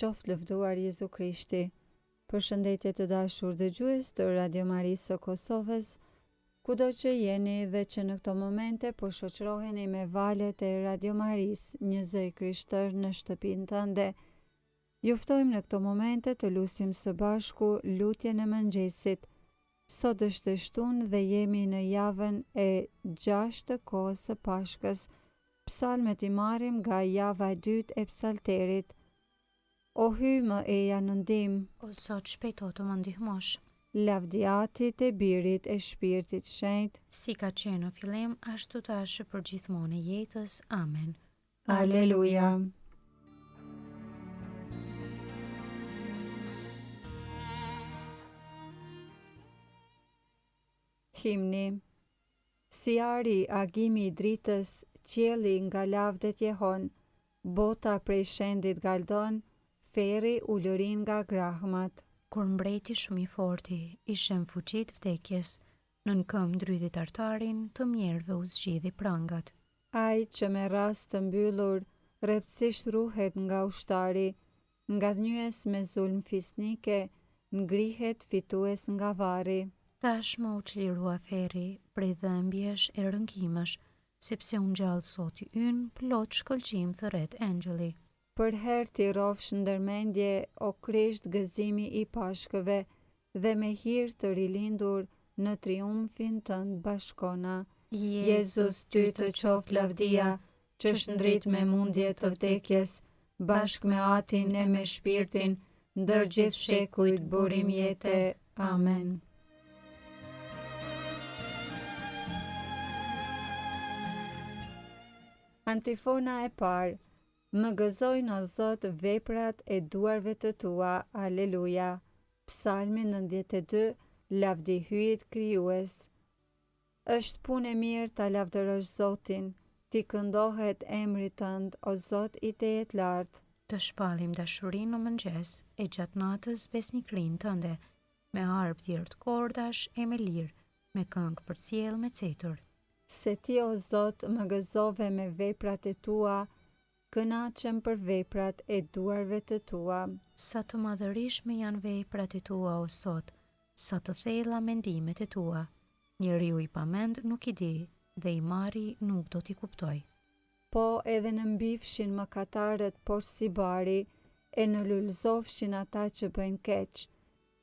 Qoftë lëvduar Jezu Krishti. Përshëndetje të dashur dëgjues të Radio Marisë së Kosovës, kudo që jeni dhe që në këto momente po shoqëroheni me valët e Radio Marisë, një zëj krishtër në shtëpinë tënde. Ju ftojmë në këto momente të lutim së bashku lutjen e mëngjesit. Sot është shtunë dhe jemi në javën e 6 të kohës së Pashkës. Psalmet i marrim nga java e 2 e psalterit. O hy më eja në ndihmë, O Zot, shpejto të më ndihmosh. lavdiatit e Birit e Shpirtit Shenjtë. Si ka qenë në fillim, ashtu tash për gjithmonë e jetës. Amen. Aleluja. Himni. Si ari agimi i dritës, qielli nga lavdet jehon, bota prej shendit galdon, feri ulërin nga grahmat. Kur mbreti shumë i forti, ishem fuqit vdekjes, nën këmbë ndrydhi tartarin, të mjerëve u zgjidhi prangat. Ai që me rast të mbyllur, rreptësisht ruhet nga ushtari, nga dhnyes me zulm fisnike, ngrihet fitues nga varri. Tashmë u çlirua feri, prej dhëmbjesh e rënkimësh, sepse unë gjallë Zoti ynë, plot shkëlqim thërret engjëlli. Për herë ti rofsh ndërmendje, o Krisht, gëzimi i pashkëve, dhe me hir të rilindur në triumfin tënd bashkona. Jezus, ty të qoftë lavdia, që shndrit me mundje të vdekjes, bashk me atin e me shpirtin, ndër gjithë shekujt burim jete. Amen. Antifona e parë. Më gëzojnë o Zot veprat e duarve të tua, aleluja. Psalmi 92, lavdi hyjit krijues. Është punë e mirë ta lavdërosh Zotin, ti këndohet emri tënd, o Zot i tejet lartë. Të shpallim dashurinë në mëngjes, e gjatë natës besnikrinë tënde, me harp dhirtë kordash e me lirë, me këngë për cijell me cetur. Se ti, o Zot, më gëzove me veprat e tua, kënaqem për veprat e duarve të tua. Sa të madhërishme janë veprat e tua, o Zot, sa të thella mendimet e tua. Njeriu i pamend nuk i di, dhe i marri nuk do t'i kuptoj. Po edhe në mbifshin mëkatarët por si bari, e në lulzofshin ata që bëjnë keq,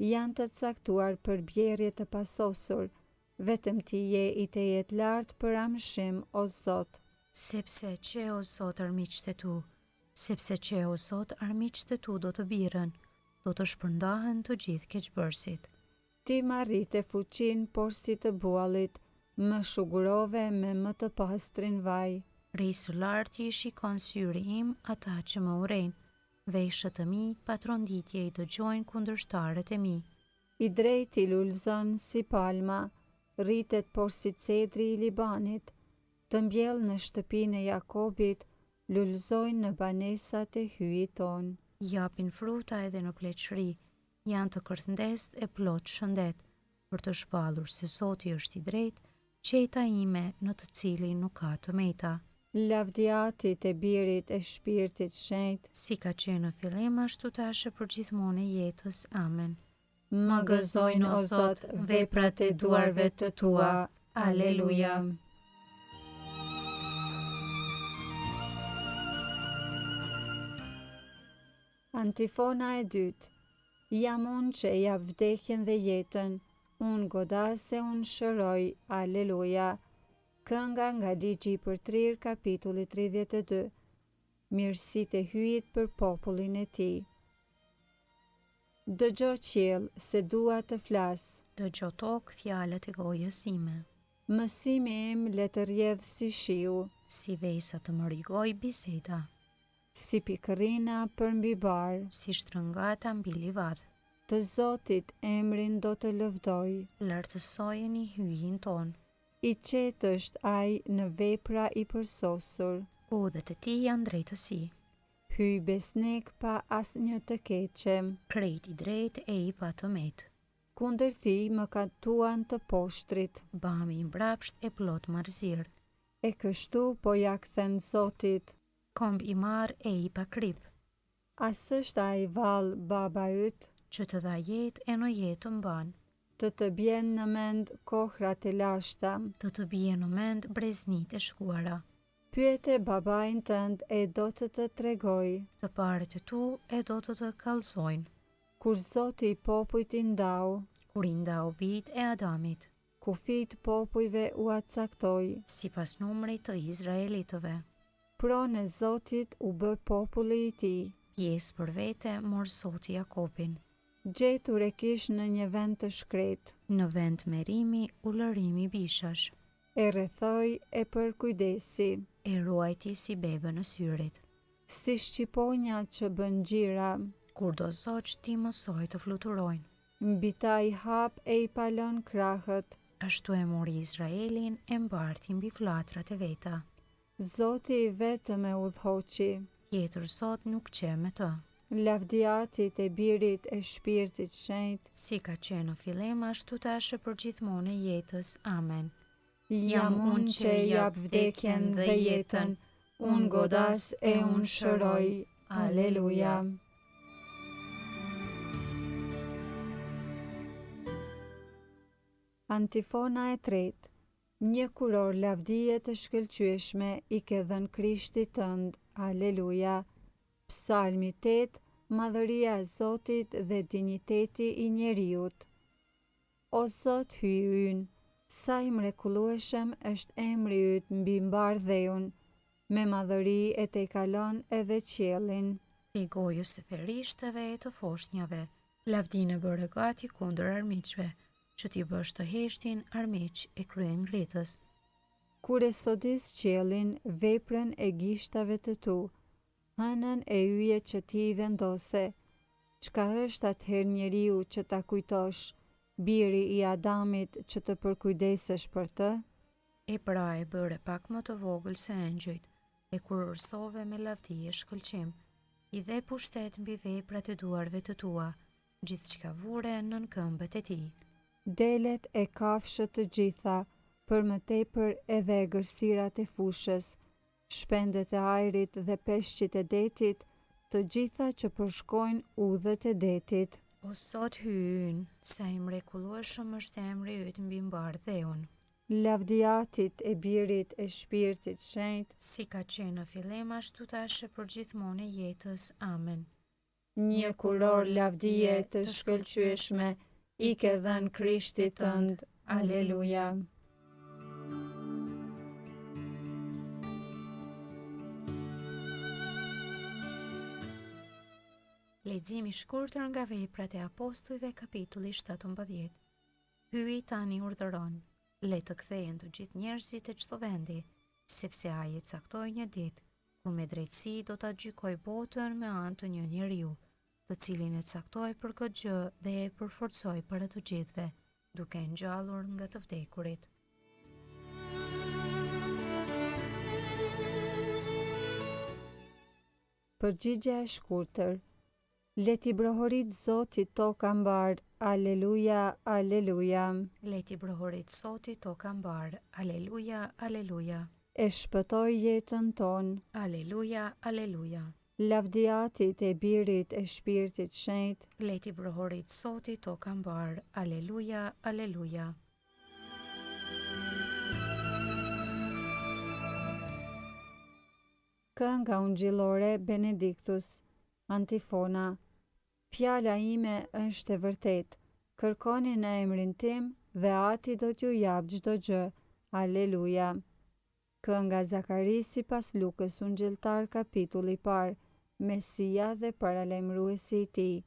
janë të caktuar për bjerje të pasosur, vetëm ti je i tejet lartë për amshim, o Zot. Sepse që o Zot armiqtë e tu, sepse që o Zot armiqtë e tu do të birën, do të shpërndahen të gjithë keqbërësit. Ti marrite fuqin por si të buallit, më shugurove me më të pastrin vaj. Rrisë lartë i shikon syri im ata që më urejnë, veshët e mi patronditje i dëgjojnë kundërshtarët e mi. I drejti lulzon si palma, rritet por si cedri i Libanit, të mbjell në shtëpinë e Jakobit, lulzojnë në banesat e hyjit ton. Japin fruta edhe në pleqëri, janë të kërthëndest e plot shëndet, për të shpallur se Zoti është i drejtë, qeta ime në të cilin nuk ka të meta. Lavdiatit e Birit e Shpirtit Shenjtë, Si ka qenë në fillim ashtu tash për gjithmonë e jetës. Amen. më gëzojnë o Zot veprat e duarve të tua. Aleluja. Antifona e dytë. Jam unë që jap vdekjen dhe jetën, unë godase unë shëroj, aleluja. Kënga nga ligji i përtrir, kapitulli 32. Mirësitë e hyjit për popullin e tij. Dëgjo qiell, se dua të flas. Dëgjo tokë fjalët e gojës ime, Mësimi im le të rjedh si shiu, si vesa të më rigoj biseda, si pikërina për mbi bar. si shtrëngata mbi livadë. Të Zotit emrin do të lëvdoj. Lartësojeni hyjin ton, I qetë është ai në vepra i përsosur. udhët e tij janë drejtësi, Hyj besnik pa asnjë të keqe. krejt i drejt e i pa të metë. Kundër ti më katuan të poshtrit, Bami i mbrapsht e plot marzir, e kështu po ja kthen Zotit. komb i marr e i pa krip, As është ai vallë baba yt, që të dha jetë e në jetë mban, të bjen në mend kohrat e lashta. të bie në mend breznit e shkuara. Pyete babain tënd e do të tregoj. Të parët e tu e do të kallësojnë. Kur Zoti i popujt i ndau, Kur i ndau bijtë e Adamit, kufit popujve u acaktoi. sipas numrit të Izraelitëve, Pronë e Zotit u bë populli i tij. pjesë për vete mor Zoti Jakobin. Gjetur e kish në një vend të shkret. Në vend merimi u lërimi bishash, E rrethoi e përkujdesi. e ruajti si bebe në syrit. Si shqiponja që bën gjira, Kur do zoq ti mësoj të fluturojnë. mbi ta i hap e i palon krahët. Ashtu e mori Izraelin e mbarti mbi flatrat e veta. Zoti i vetëm e udhhoqi. Tjetër Zot nuk qe me të. Lavdiatit e Birit e Shpirtit Shenjtë. Si ka qenë në fillim, ashtu tash e përgjithmonë e jetës. Amen. Jam unë që jap vdekjen dhe jetën, unë godas e unë shëroj. Aleluja. Antifona e tretë. Një kuror lavdije të shkëlqyeshme i ke dhënë Krishtit tënd. Aleluja. Psalmi 8, madhëria e Zotit dhe dinjiteti i njeriut. O Zot hyj ynë, sa i mrekullueshëm është emri yt mbi mbardheun, me madhëri e te kalon edhe qiellin. I gojës e ferishteve e të foshnjave, lavdinë bëre gati kundër armiqve, që t'i bësh të heshtin armiq e kryen ngritës. Kur e sodis qiellin, veprën e gishtave të tu, hënën e yje që ti i vendose, çka është atëherë njeriu që ta kujtosh, biri i Adamit që të përkujdesesh për të? E pra e bëre pak më të vogël se engjëjt, e kur ursove me lavdi e shkëlqim, i dhe pushtet mbi veprat e duarve të tua, gjithçka vure nën këmbët e tij. Delet e kafshët të gjitha, për më tepër edhe e gërsirat e fushës, shpendet e ajrit dhe peshqit e detit, të gjitha që përshkojnë udhët e detit. O Zot hyjën, sa i mrekullueshëm është emri yt mbi mbardheun. Lavdiatit e Birit e Shpirtit Shenjtë, Si ka qenë në fillim ashtu tash e përgjithmonë e jetës. Amen. një kuror lavdije të shkëlqyeshme i ke dhënë Krishtit tënd. Aleluja. Leximi i shkurtër nga Veprat e Apostujve, kapitulli 17. Hyi tani urdhëron, le të kthehen të gjithë njerëzit e çdo vendi, sepse ai e caktoi një ditë kur me drejtësi do ta gjykoj botën me anë të një njeriu, të cilin e caktoi për këtë gjë dhe e përforcoi para të gjithëve, duke ngjallur nga të vdekurit. Përgjigja e shkurtër. Le t'i brohorit Zotit toka mbar. Aleluja, aleluja. Le t'i brohorit Zotit toka mbar. Aleluja, aleluja. E shpëtoi jetën tonë. Aleluja, aleluja. Lavdiatit e Birit e Shpirtit Shenjtë, Le t'i brohorit Zotit toka mbar. Aleluja, aleluja. Kënga ungjillore Benediktus. Antifona. Fjala ime është e vërtet. Kërkoni në emrin tim dhe Ati do t'ju jap çdo gjë. Aleluja. Kënga Zakaris sipas Lukës ungjilltar kapitulli par, Mesia dhe paralajmëruesi i tij.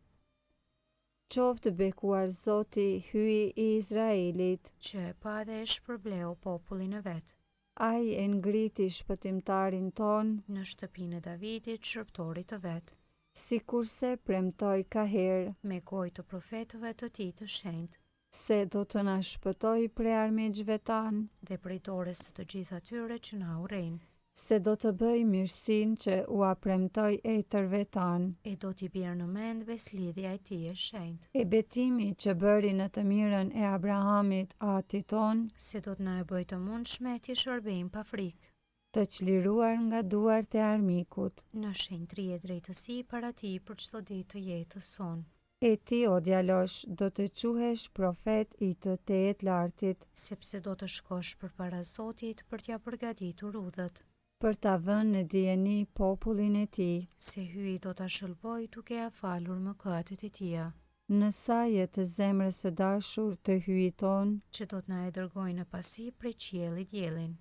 Qoftë bekuar Zoti, hyi i Izraelit. Që e pa dhe e shpërbleu popullin e vet. Ai e ngriti shpëtimtarin ton, Në shtëpinë e Davidit, shërptorit të vet, si kurse premtoi ka herë, me gojë të profetëve të tij të shenjtë, se do të na shpëtoi prej armiqve tanë, dhe prej dorës së të gjithë atyre që na urrejnë, se do të bëj mirësinë që ua premtoi etërve tanë, e do t'i bjerë në mend beslidhja e tij e shenjtë, e betimi që bëri në të mirën e Abrahamit, Atit ton, se do t'na e bëj të mundshme t'i shërbejmë pa frikë, të çliruar nga duart e armikut. Në shenjtëri e drejtësi para ti për çdo ditë të jetës sonë. E ti, o djalosh, do të quhesh profet i të Tejet Lartit, Sepse do të shkosh përpara Zotit për t'ja përgatitur udhët. për ta vënë në dijeni popullin e tij. Se hyi do ta shëlboj duke ja falur mëkatet e tia, Në saje të zemrës së dashur të hyjit ton, që do t'na e dërgojë në pasi prej qiellit diellin,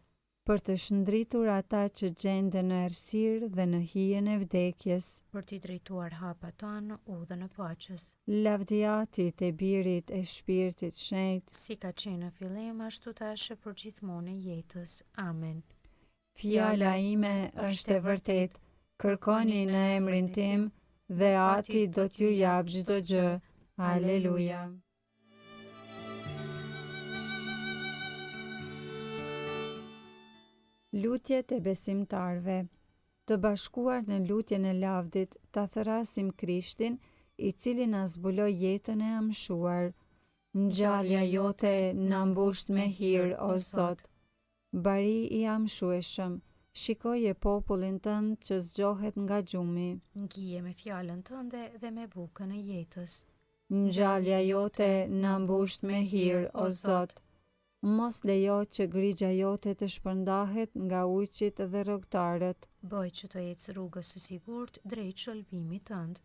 për të shndritur ata që gjenden në errësirë dhe në hijen e vdekjes. për t'i drejtuar hapat tanë në udhën e paqes. Lavdiati te birit e shpirtit shenjtë, Si ka qenë në fillim, ashtu tash e për gjithmonë e jetës. Amen. fjala ime është e vërtet, kërkoni në emrin tim dhe ati do t'ju jap çdo gjë. Aleluja. Lutjet e besimtarve. Të bashkuar në lutjen e lavdit, ta thërasim Krishtin, i cili na zbuloi jetën e amshuar. Ngjallja jote na mbusht me hir, o Zot. Bari i amshueshëm, shikoje popullin tënd që zgjohet nga gjumi. Ngije me fjalën tënde dhe me bukën e jetës. Ngjallja jote na mbusht me hir, o Zot. Mos lejo që grigja jote të shpërndahet nga ujqit dhe rrogtarët. Bëj që të ecë rrugës së sigurt drejt shëlbimit tënd.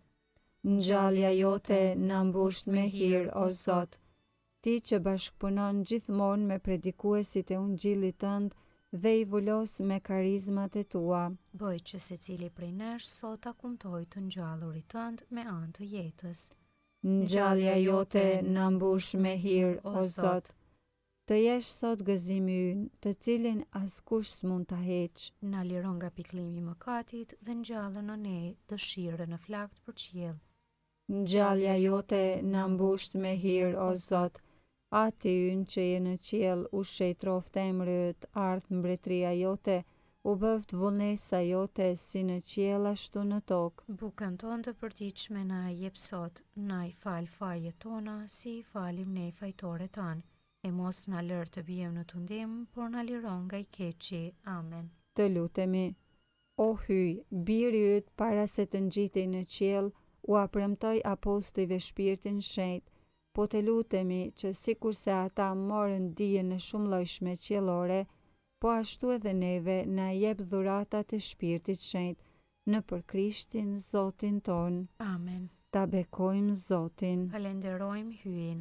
Ngjallja jote na mbusht me hir, o Zot. Ti që bashkëpunon gjithmonë me predikuesit e ungjillit tënd dhe i vulos me karizmat e tua. Bëj që secili prej nesh sot ta kumtoj të ngjallurit tënd me anë të jetës. Ngjallja jote na mbush me hir, o Zot. Të jesh sot gëzimi ynë, të cilin askush s'mund ta heq. Na liron nga pikëllimi i mëkatit dhe ngjallë në ne dëshirën në flakt për qiell. Ngjallja jote na mbusht me hir, o Zot. Ati ynë që je në qiell, u shejtroft emri yt, ardh mbretëria jote, u bëft vullnesa jote si në qiell ashtu në tokë. Bukën tonë të përditshme na e jep sot, na i fal fajet tona si i falim ne fajtorët tanë. E mos na lër të bijem në tundim, por na liron nga i keqi. Amen. Të lutemi. O hyj, biri yt para se të ngjitej në qiell, u apremtoi apostujve shpirtin shenjt. Po të lutemi që sikurse ata morën dijen në shumë llojshme qiellore, po ashtu edhe neve na jep dhuratat e shpirtit shenjt, në për Krishtin Zotin ton. Amen. Ta bekojmë Zotin. Falenderojmë hyin.